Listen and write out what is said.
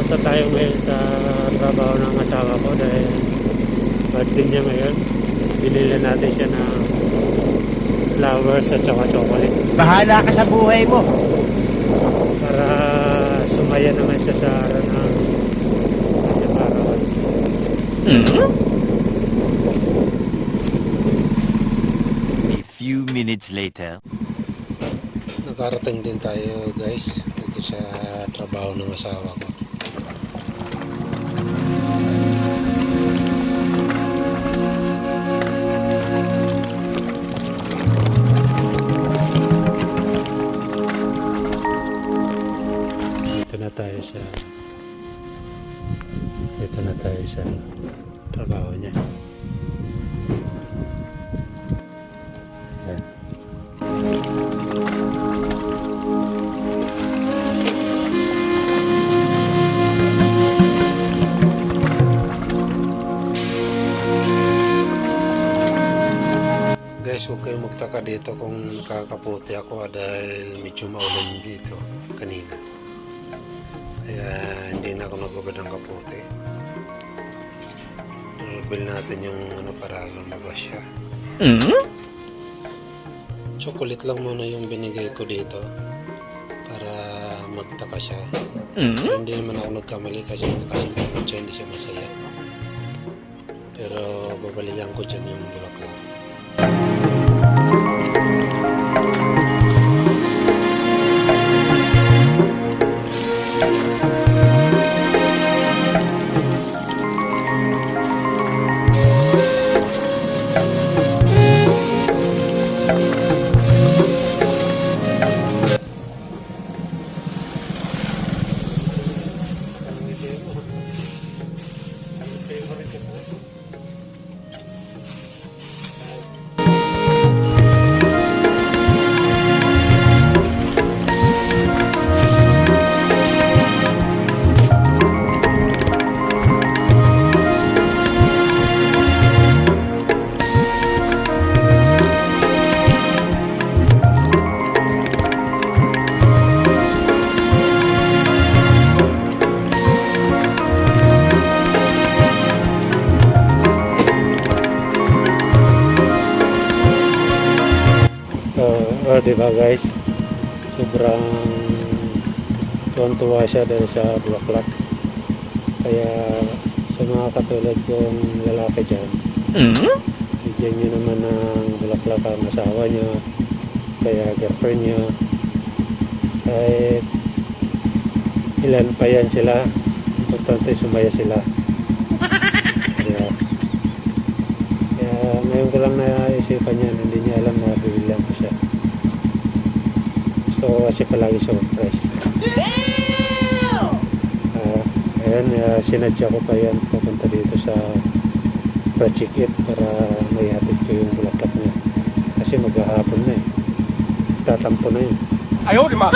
Pupunta tayo ngayon sa trabaho ng asawa ko dahil birthday niya ngayon. Binili natin siya ng flowers at saka chocolate. Bahala ka sa buhay mo. Para sumaya naman siya sa araw ng isang araw. A few minutes later. Nakarating din tayo guys dito sa trabaho ng asawa ko. Dito na tayo sa trabaho niya. Ayan. Guys, huwag kayong magtaka dito kung nakakaputi ako dahil medyo maulan dito kanina. Kaya hindi na ako nagubad ng kaputi. Doorbell natin yung para lumabas siya. Chocolate lang muna yung binigay ko dito para magtaka siya. Pero hindi naman ako nagkamali kasi nakasimpan siya, hindi siya masaya. Pero babalikan ko dyan yung bulaklak. Diba guys, sobrang tuwan-tuwa siya dahil sa bulaklak. Kaya sa mga katulad kong lalaki dyan, bigyan nyo naman ng bulaklak ang asawa nyo, kaya girlfriend nyo, kahit ilan pa yan sila, importante sumaya sila. Diba? Kaya ngayon ko lang naisipan yan, hindi niya alam na bibilang ko siya. Gusto ko kasi palagi surprise. Ayan, sinadya ko pa yan papunta dito sa Pratchikit para may hatid ko yung bulaklak niya. Kasi maghahapon na eh. Tatampo na yun. Ayaw, di ma!